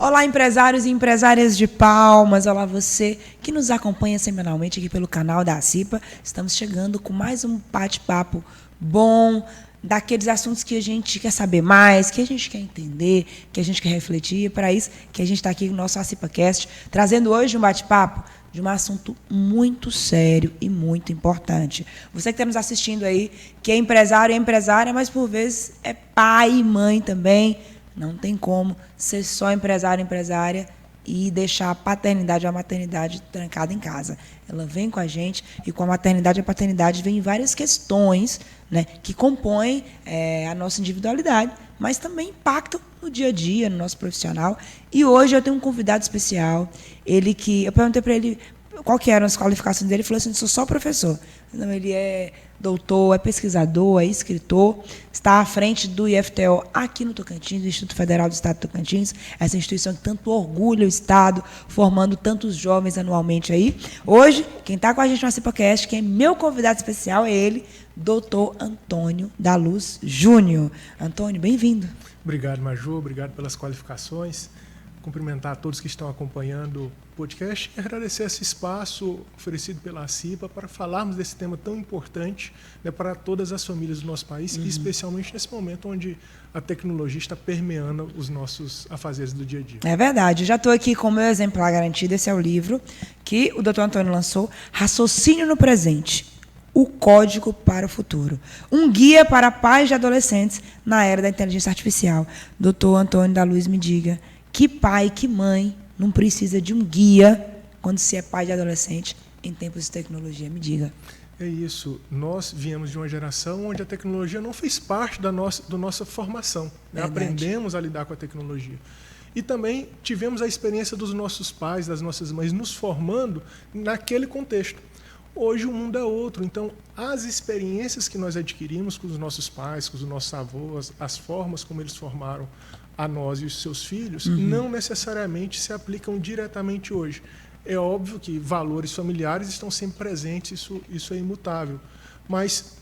Olá, empresários e empresárias de Palmas. Olá, você que nos acompanha semanalmente aqui pelo canal da CIPA. Estamos chegando com mais um bate-papo bom, daqueles assuntos que a gente quer saber mais, que a gente quer entender, que a gente quer refletir. É para isso que a gente está aqui no nosso CIPAcast, trazendo hoje um bate-papo de um assunto muito sério e muito importante. Você que está nos assistindo aí, que é empresário e empresária, mas por vezes é pai e mãe também. Não tem como ser só empresário e empresária e deixar a paternidade ou a maternidade trancada em casa. Ela vem com a gente e com a maternidade e a paternidade vem várias questões, né, que compõem a nossa individualidade, mas também impactam no dia a dia, no nosso profissional. E hoje eu tenho um convidado especial, eu perguntei para ele qual que eram as qualificações dele, ele falou assim, sou só professor. Não, ele é doutor, é pesquisador, é escritor, está à frente do IFTO aqui no Tocantins, do Instituto Federal do Estado do Tocantins, essa instituição que tanto orgulha o Estado, formando tantos jovens anualmente aí. Hoje, quem está com a gente no CIPAcast, quem é meu convidado especial, é ele, doutor Antônio da Luz Júnior. Antônio, bem-vindo. Obrigado, Maju, obrigado pelas qualificações. Cumprimentar a todos que estão acompanhando o podcast e agradecer esse espaço oferecido pela CIPA para falarmos desse tema tão importante, né, para todas as famílias do nosso país, e especialmente nesse momento onde a tecnologia está permeando os nossos afazeres do dia a dia. É verdade. Já estou aqui com o meu exemplar garantido. Esse é o livro que o doutor Antônio lançou, Raciocínio no Presente, o Código para o Futuro. Um guia para pais de adolescentes na era da inteligência artificial. Doutor Antônio da Luz, me diga, que pai, que mãe não precisa de um guia quando se é pai de adolescente em tempos de tecnologia? Me diga. É isso. Nós viemos de uma geração onde a tecnologia não fez parte da nossa formação. Né? Aprendemos a lidar com a tecnologia. E também tivemos a experiência dos nossos pais, das nossas mães, nos formando naquele contexto. Hoje o mundo é outro. Então, as experiências que nós adquirimos com os nossos pais, com os nossos avós, as formas como eles formaram a nós e os seus filhos, não necessariamente se aplicam diretamente hoje. É óbvio que valores familiares estão sempre presentes, isso é imutável. Mas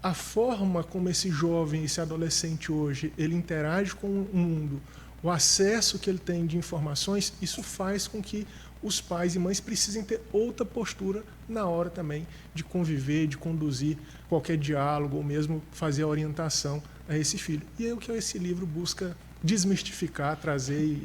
a forma como esse jovem, esse adolescente hoje, ele interage com o mundo, o acesso que ele tem de informações, isso faz com que os pais e mães precisem ter outra postura na hora também de conviver, de conduzir qualquer diálogo ou mesmo fazer a orientação a esse filho. E é o que esse livro busca desmistificar, trazer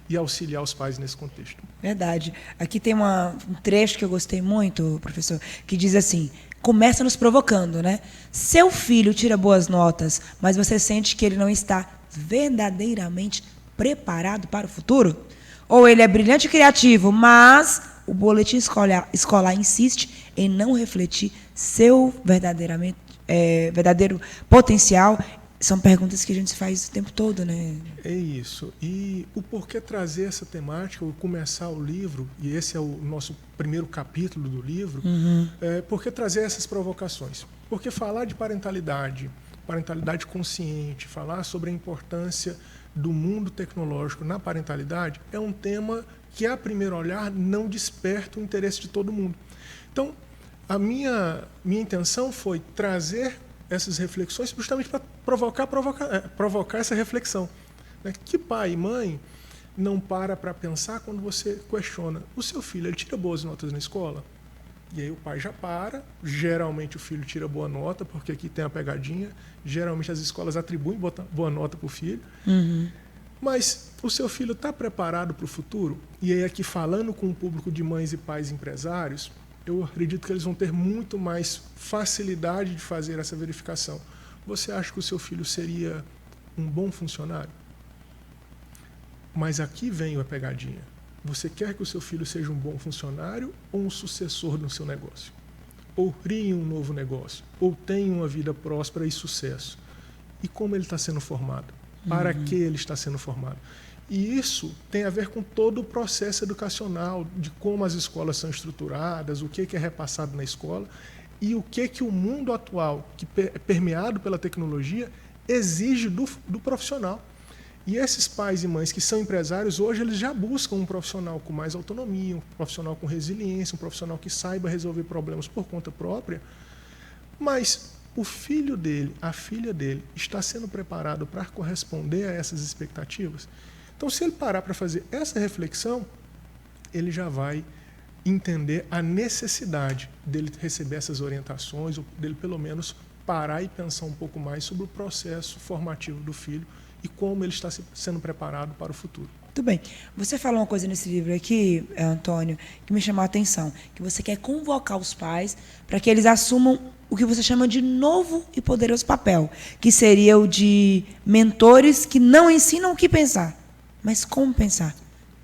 e auxiliar os pais nesse contexto. Verdade. Aqui tem um trecho que eu gostei muito, professor, que diz assim, começa nos provocando, né? Seu filho tira boas notas, mas você sente que ele não está verdadeiramente preparado para o futuro? Ou ele é brilhante e criativo, mas o boletim escolar insiste em não refletir seu verdadeiro potencial? São perguntas que a gente faz o tempo todo, né? É isso. E o porquê trazer essa temática, ou começar o livro, e esse é o nosso primeiro capítulo do livro, por que trazer essas provocações? Porque falar de parentalidade consciente, falar sobre a importância do mundo tecnológico na parentalidade é um tema que, a primeiro olhar, não desperta o interesse de todo mundo. Então, a minha intenção foi trazer essas reflexões justamente para provocar essa reflexão. Né? Que pai e mãe não para pensar quando você questiona o seu filho, ele tira boas notas na escola? E aí o pai já para, geralmente o filho tira boa nota, porque aqui tem a pegadinha, geralmente as escolas atribuem boa nota para o filho, mas o seu filho está preparado para o futuro? E aí aqui falando com o público de mães e pais empresários, eu acredito que eles vão ter muito mais facilidade de fazer essa verificação. Você acha que o seu filho seria um bom funcionário? Mas aqui vem a pegadinha. Você quer que o seu filho seja um bom funcionário ou um sucessor no seu negócio? Ou crie um novo negócio? Ou tenha uma vida próspera e sucesso? E como ele está sendo formado? Para que ele está sendo formado? E isso tem a ver com todo o processo educacional, de como as escolas são estruturadas, o que é repassado na escola e o que o mundo atual, que é permeado pela tecnologia, exige do profissional. E esses pais e mães que são empresários, hoje eles já buscam um profissional com mais autonomia, um profissional com resiliência, um profissional que saiba resolver problemas por conta própria, mas o filho dele, a filha dele, está sendo preparado para corresponder a essas expectativas? Então, se ele parar para fazer essa reflexão, ele já vai entender a necessidade dele receber essas orientações, ou dele pelo menos parar e pensar um pouco mais sobre o processo formativo do filho e como ele está sendo preparado para o futuro. Muito bem. Você falou uma coisa nesse livro aqui, Antônio, que me chamou a atenção, que você quer convocar os pais para que eles assumam o que você chama de novo e poderoso papel, que seria o de mentores que não ensinam o que pensar, mas como pensar.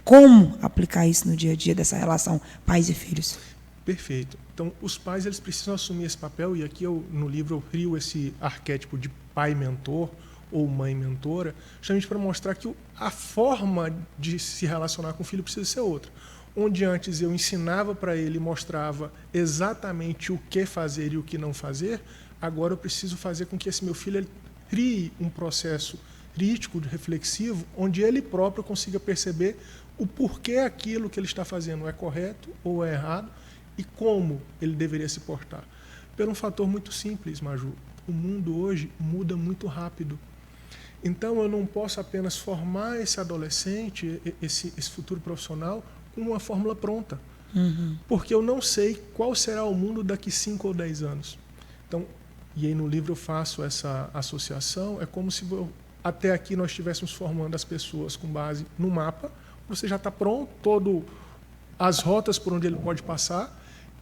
Como aplicar isso no dia a dia dessa relação pais e filhos? Perfeito. Então, os pais eles precisam assumir esse papel, e aqui no livro eu crio esse arquétipo de pai mentor ou mãe mentora, justamente para mostrar que a forma de se relacionar com o filho precisa ser outra. Onde antes eu ensinava para ele e mostrava exatamente o que fazer e o que não fazer, agora eu preciso fazer com que esse meu filho ele crie um processo crítico, reflexivo, onde ele próprio consiga perceber o porquê aquilo que ele está fazendo é correto ou é errado e como ele deveria se portar. Pelo um fator muito simples, Maju. O mundo hoje muda muito rápido. Então, eu não posso apenas formar esse adolescente, esse futuro profissional, com uma fórmula pronta. Porque eu não sei qual será o mundo daqui 5 ou 10 anos. Então, e aí no livro eu faço essa associação, é como se até aqui nós estivéssemos formando as pessoas com base no mapa, você já está pronto, todas as rotas por onde ele pode passar,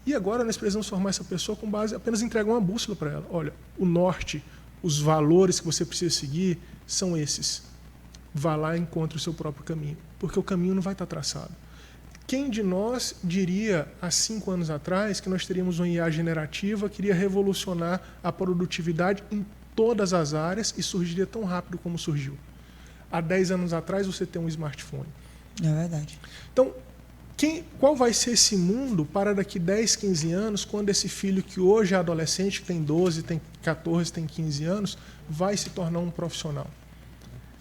e agora nós precisamos formar essa pessoa com base, apenas entregar uma bússola para ela. Olha, o norte, os valores que você precisa seguir são esses. Vá lá e encontre o seu próprio caminho, porque o caminho não vai estar traçado. Quem de nós diria, há 5 anos atrás, que nós teríamos uma IA generativa que iria revolucionar a produtividade em todas as áreas e surgiria tão rápido como surgiu? Há 10 anos atrás, você tem um smartphone. É verdade. Então, qual vai ser esse mundo para daqui 10, 15 anos, quando esse filho que hoje é adolescente, que tem 12, tem 14, tem 15 anos, vai se tornar um profissional?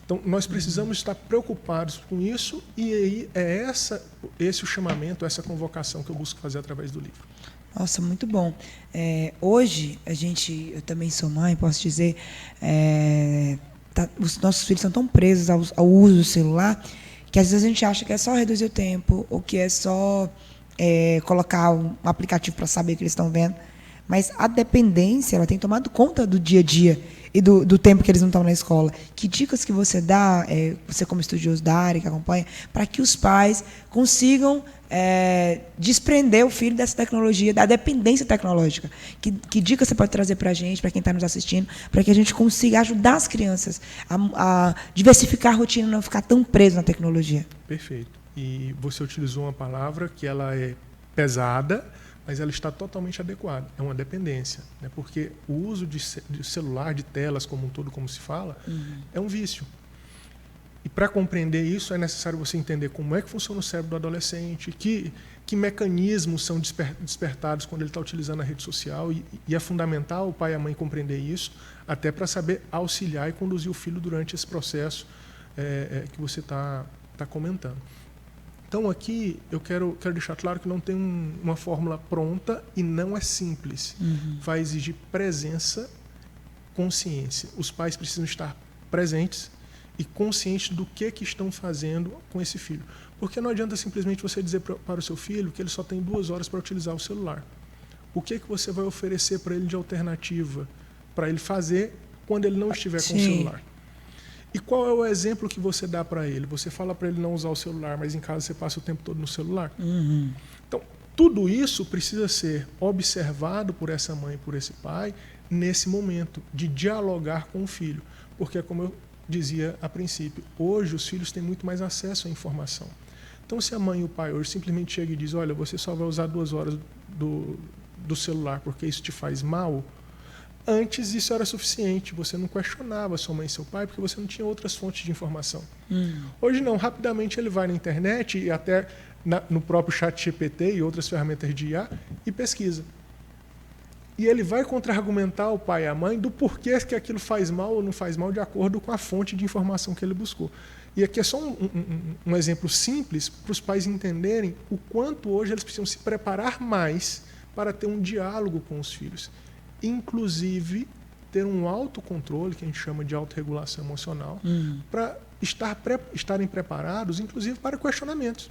Então, nós precisamos estar preocupados com isso, e aí é esse o chamamento, essa convocação que eu busco fazer através do livro. Nossa, muito bom. Hoje, eu também sou mãe, posso dizer, os nossos filhos são tão presos ao uso do celular, que às vezes a gente acha que é só reduzir o tempo, ou que é só colocar um aplicativo para saber o que eles estão vendo. Mas a dependência, ela tem tomado conta do dia a dia e do tempo que eles não estão na escola. Que dicas que você dá, você como estudioso da área, que acompanha, para que os pais consigam desprender o filho dessa tecnologia, da dependência tecnológica? Que dicas você pode trazer para a gente, para quem está nos assistindo, para que a gente consiga ajudar as crianças a diversificar a rotina e não ficar tão preso na tecnologia? Perfeito. E você utilizou uma palavra que ela é pesada, mas ela está totalmente adequada. É uma dependência, né? Porque o uso de celular, de telas como um todo, como se fala, é um vício. E para compreender isso, é necessário você entender como é que funciona o cérebro do adolescente, que mecanismos são despertados quando ele está utilizando a rede social, e é fundamental o pai e a mãe compreender isso, até para saber auxiliar e conduzir o filho durante esse processo que você está comentando. Então, aqui, eu quero deixar claro que não tem uma fórmula pronta e não é simples. Vai exigir presença, consciência. Os pais precisam estar presentes e conscientes do que estão fazendo com esse filho. Porque não adianta simplesmente você dizer para o seu filho que ele só tem 2 horas para utilizar o celular. O que você vai oferecer para ele de alternativa para ele fazer quando ele não estiver com o celular? E qual é o exemplo que você dá para ele? Você fala para ele não usar o celular, mas em casa você passa o tempo todo no celular? Então, tudo isso precisa ser observado por essa mãe e por esse pai nesse momento de dialogar com o filho. Porque, como eu dizia a princípio, hoje os filhos têm muito mais acesso à informação. Então, se a mãe e o pai hoje simplesmente chegam e dizem, olha, você só vai usar 2 horas do celular porque isso te faz mal, antes isso era suficiente, você não questionava sua mãe e seu pai porque você não tinha outras fontes de informação. Hoje não, rapidamente ele vai na internet e até no próprio ChatGPT e outras ferramentas de IA e pesquisa. E ele vai contra-argumentar o pai e a mãe do porquê que aquilo faz mal ou não faz mal de acordo com a fonte de informação que ele buscou. E aqui é só um exemplo simples para os pais entenderem o quanto hoje eles precisam se preparar mais para ter um diálogo com os filhos. Inclusive ter um autocontrole, que a gente chama de autorregulação emocional, para estarem preparados, inclusive, para questionamentos.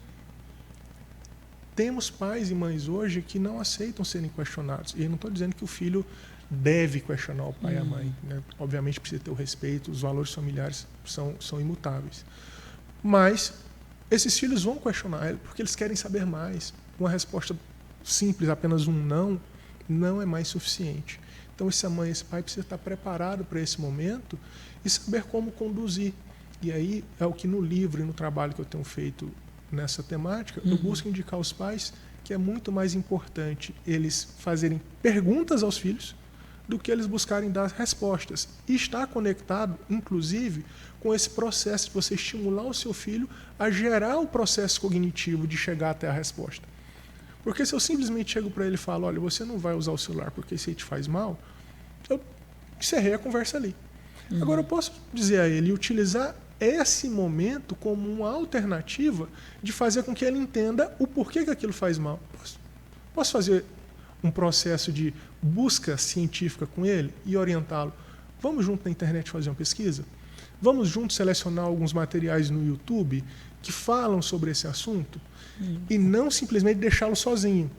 Temos pais e mães hoje que não aceitam serem questionados. E eu não estou dizendo que o filho deve questionar o pai e a mãe, né? Obviamente precisa ter o respeito, os valores familiares são imutáveis. Mas esses filhos vão questionar ele porque eles querem saber mais. Uma resposta simples, apenas um não é mais suficiente. Então essa mãe, esse pai precisa estar preparado para esse momento e saber como conduzir. E aí é o que no livro e no trabalho que eu tenho feito nessa temática, eu busco indicar aos pais que é muito mais importante eles fazerem perguntas aos filhos do que eles buscarem dar respostas. E estar conectado, inclusive, com esse processo de você estimular o seu filho a gerar o processo cognitivo de chegar até a resposta. Porque se eu simplesmente chego para ele e falo, olha, você não vai usar o celular porque isso aí te faz mal, eu encerrei a conversa ali. Agora, eu posso dizer a ele, utilizar esse momento como uma alternativa de fazer com que ele entenda o porquê que aquilo faz mal. Posso fazer um processo de busca científica com ele e orientá-lo. Vamos junto na internet fazer uma pesquisa? Vamos juntos selecionar alguns materiais no YouTube que falam sobre esse assunto e não simplesmente deixá-lo sozinho.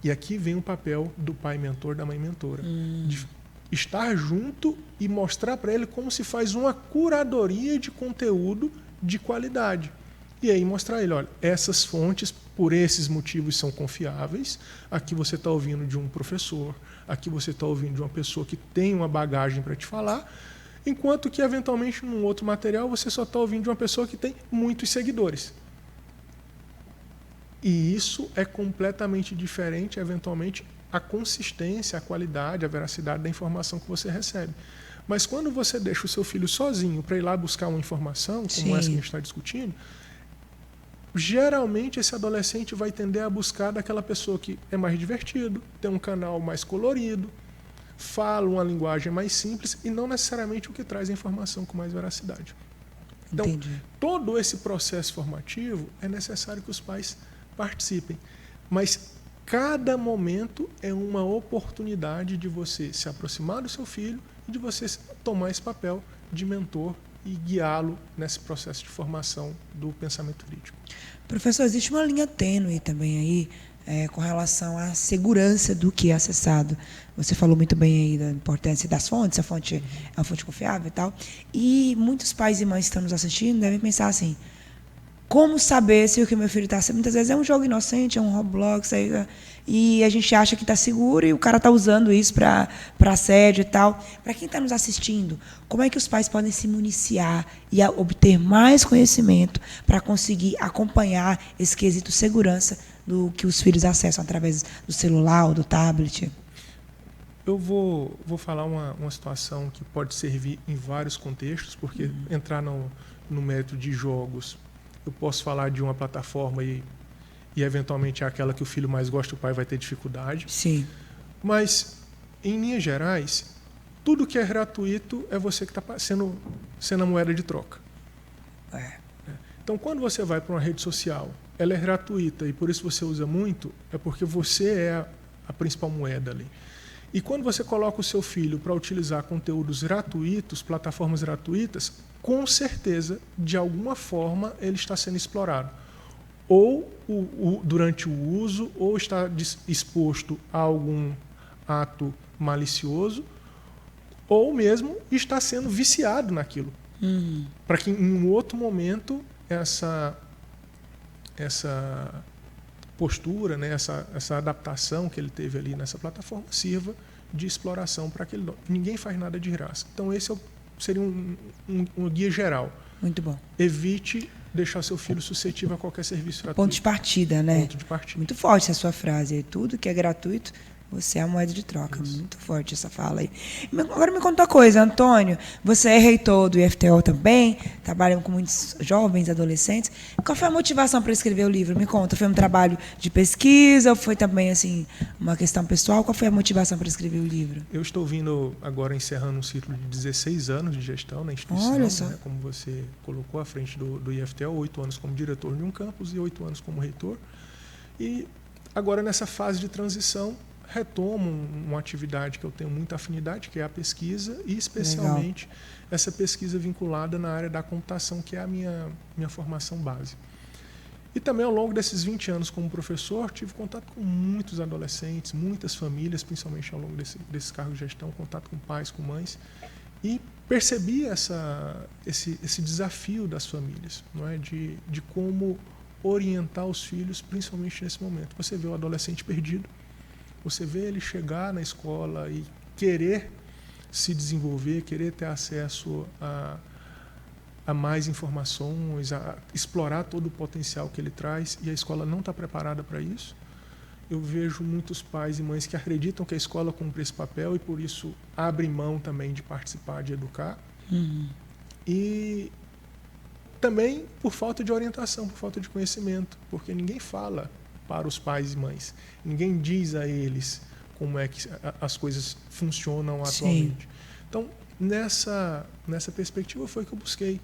E aqui vem o papel do pai mentor, da mãe mentora. De estar junto e mostrar para ele como se faz uma curadoria de conteúdo de qualidade. E aí mostrar a ele, olha, essas fontes, por esses motivos, são confiáveis. Aqui você está ouvindo de um professor, aqui você está ouvindo de uma pessoa que tem uma bagagem para te falar, enquanto que, eventualmente, num outro material, você só está ouvindo de uma pessoa que tem muitos seguidores. E isso é completamente diferente, eventualmente, a consistência, a qualidade, a veracidade da informação que você recebe. Mas quando você deixa o seu filho sozinho para ir lá buscar uma informação, como essa que a gente está discutindo, geralmente esse adolescente vai tender a buscar daquela pessoa que é mais divertido, tem um canal mais colorido, fala uma linguagem mais simples e não necessariamente o que traz a informação com mais veracidade. Então, todo esse processo formativo é necessário que os pais participem. Mas cada momento é uma oportunidade de você se aproximar do seu filho e de você tomar esse papel de mentor e guiá-lo nesse processo de formação do pensamento crítico. Professor, existe uma linha tênue também aí com relação à segurança do que é acessado. Você falou muito bem aí da importância das fontes, a fonte é uma fonte confiável e tal. E muitos pais e mães que estão nos assistindo devem pensar assim, como saber se o que meu filho está... Muitas vezes é um jogo inocente, é um Roblox, e a gente acha que está seguro e o cara está usando isso para assédio e tal. Para quem está nos assistindo, como é que os pais podem se municiar e obter mais conhecimento para conseguir acompanhar esse quesito segurança do que os filhos acessam através do celular ou do tablet? Eu vou falar uma situação que pode servir em vários contextos, porque entrar no mérito de jogos, eu posso falar de uma plataforma e eventualmente é aquela que o filho mais gosta, o pai vai ter dificuldade. Sim. Mas, em linhas gerais, tudo que é gratuito é você que está sendo a moeda de troca. Então, quando você vai para uma rede social, ela é gratuita e por isso você usa muito, é porque você é a principal moeda ali. E quando você coloca o seu filho para utilizar conteúdos gratuitos, plataformas gratuitas, com certeza, de alguma forma, ele está sendo explorado. Ou durante o uso, ou está exposto a algum ato malicioso, ou mesmo está sendo viciado naquilo. Para que, em um outro momento, essa postura, né, essa adaptação que ele teve ali nessa plataforma sirva de exploração para aquele... Ninguém faz nada de graça. Então, esse seria um guia geral. Muito bom. Evite deixar seu filho suscetível a qualquer serviço gratuito. Ponto de partida, né? Ponto de partida. Muito forte essa sua frase. Tudo que é gratuito, você é a moeda de troca. Isso. Muito forte essa fala aí. Agora me conta uma coisa, Antônio. Você é reitor do IFTO também, trabalha com muitos jovens, adolescentes. Qual foi a motivação para escrever o livro? Me conta. Foi um trabalho de pesquisa ou foi também assim, uma questão pessoal? Qual foi a motivação para escrever o livro? Eu estou vindo agora encerrando um ciclo de 16 anos de gestão na instituição. Olha só. Né, como você colocou à frente do IFTO, 8 anos como diretor de um campus e 8 anos como reitor. E agora nessa fase de transição, retomo uma atividade que eu tenho muita afinidade, que é a pesquisa, e especialmente essa pesquisa vinculada na área da computação, que é a minha formação base. E também, ao longo desses 20 anos como professor, tive contato com muitos adolescentes, muitas famílias, principalmente ao longo desse cargo de gestão, contato com pais, com mães, e percebi esse desafio das famílias, não é? de como orientar os filhos, principalmente nesse momento. Você vê o adolescente perdido, você vê ele chegar na escola e querer se desenvolver, querer ter acesso a mais informações, a explorar todo o potencial que ele traz, e a escola não está preparada para isso. Eu vejo muitos pais e mães que acreditam que a escola cumpre esse papel e, por isso, abrem mão também de participar, de educar. E também por falta de orientação, por falta de conhecimento, porque ninguém fala para os pais e mães, ninguém diz a eles como é que as coisas funcionam atualmente. Então, nessa perspectiva foi que eu busquei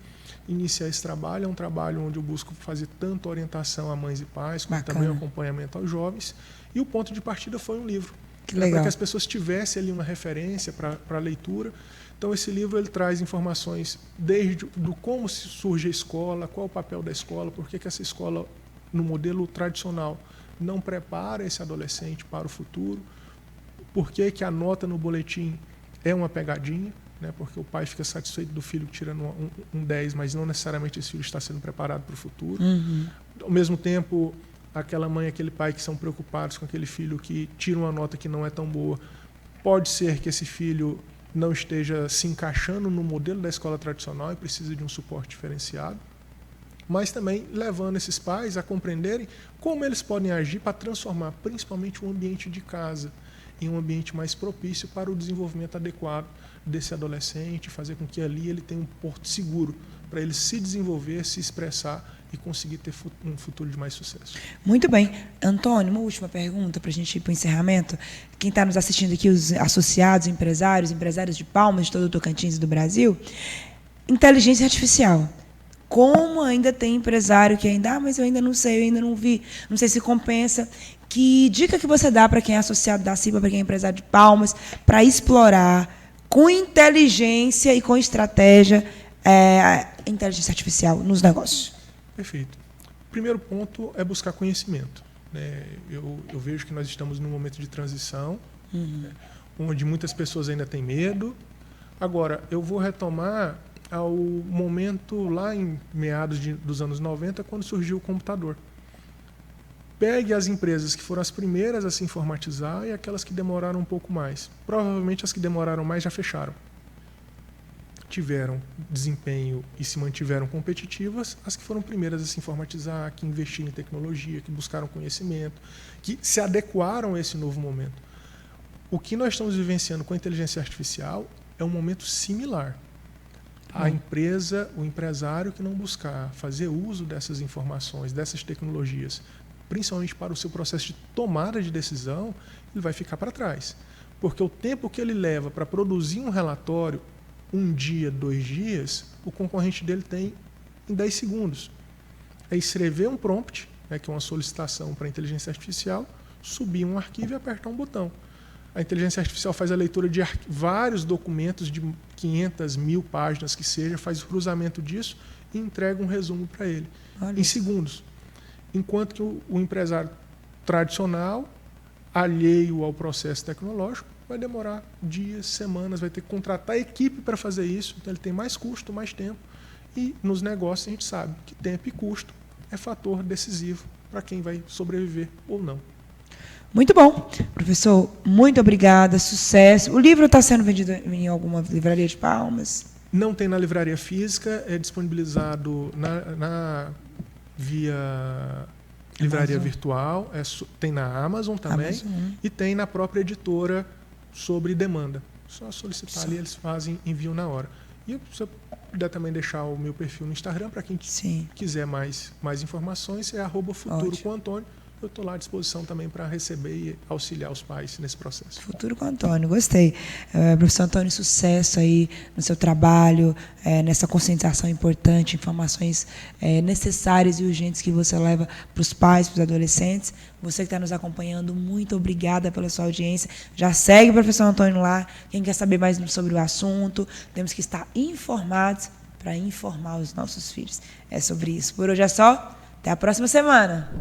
iniciar esse trabalho. É um trabalho onde eu busco fazer tanto orientação a mães e pais, como também acompanhamento aos jovens. E o ponto de partida foi um livro, para que as pessoas tivessem ali uma referência para a leitura. Então, esse livro ele traz informações desde do como surge a escola, qual é o papel da escola, por que essa escola, no modelo tradicional, não prepara esse adolescente para o futuro, por que a nota no boletim é uma pegadinha, né? Porque o pai fica satisfeito do filho tirando um 10, mas não necessariamente esse filho está sendo preparado para o futuro. Ao mesmo tempo, aquela mãe e aquele pai que são preocupados com aquele filho que tira uma nota que não é tão boa, pode ser que esse filho não esteja se encaixando no modelo da escola tradicional e precisa de um suporte diferenciado, mas também levando esses pais a compreenderem como eles podem agir para transformar principalmente o ambiente de casa em um ambiente mais propício para o desenvolvimento adequado desse adolescente, fazer com que ali ele tenha um porto seguro para ele se desenvolver, se expressar e conseguir ter um futuro de mais sucesso. Muito bem. Antônio, uma última pergunta para a gente ir para o encerramento. Quem está nos assistindo aqui, os associados, empresários de Palmas, de todo o Tocantins e do Brasil, inteligência artificial. Como ainda tem empresário que ainda, mas eu ainda não sei, eu ainda não vi, não sei se compensa. Que dica que você dá para quem é associado da CIPA, para quem é empresário de Palmas, para explorar com inteligência e com estratégia a inteligência artificial nos negócios? Perfeito. O primeiro ponto é buscar conhecimento, né? Eu vejo que nós estamos num momento de transição, né, onde muitas pessoas ainda têm medo. Agora, eu vou retomar ao momento lá em meados dos anos 90, quando surgiu o computador. Pegue as empresas que foram as primeiras a se informatizar e aquelas que demoraram um pouco mais. Provavelmente as que demoraram mais já fecharam. Tiveram desempenho e se mantiveram competitivas as que foram primeiras a se informatizar, que investiram em tecnologia, que buscaram conhecimento, que se adequaram a esse novo momento. O que nós estamos vivenciando com a inteligência artificial é um momento similar. A empresa, o empresário que não buscar fazer uso dessas informações, dessas tecnologias, principalmente para o seu processo de tomada de decisão, ele vai ficar para trás. Porque o tempo que ele leva para produzir um relatório, 1 dia, 2 dias, o concorrente dele tem em 10 segundos. É escrever um prompt, né, que é uma solicitação para a inteligência artificial, subir um arquivo e apertar um botão. A inteligência artificial faz a leitura de vários documentos de 500, 1000 páginas que seja, faz o cruzamento disso e entrega um resumo para ele, em segundos. Enquanto que o empresário tradicional, alheio ao processo tecnológico, vai demorar dias, semanas, vai ter que contratar a equipe para fazer isso, então ele tem mais custo, mais tempo. E nos negócios a gente sabe que tempo e custo é fator decisivo para quem vai sobreviver ou não. Muito bom. Professor, muito obrigada, sucesso. O livro está sendo vendido em alguma livraria de Palmas? Não tem na livraria física, é disponibilizado via livraria virtual, tem na Amazon também, e tem na própria editora sobre demanda. Só solicitar ali, eles enviam na hora. E se eu puder também deixar o meu perfil no Instagram, para quem quiser mais informações, é @futuro com Antônio. eu estou lá à disposição também para receber e auxiliar os pais nesse processo. Futuro com o Antônio, gostei. Professor Antônio, sucesso aí no seu trabalho, nessa conscientização importante, informações necessárias e urgentes que você leva para os pais, para os adolescentes. Você que está nos acompanhando, muito obrigada pela sua audiência. Já segue o professor Antônio lá. Quem quer saber mais sobre o assunto, temos que estar informados para informar os nossos filhos. É sobre isso. Por hoje é só. Até a próxima semana.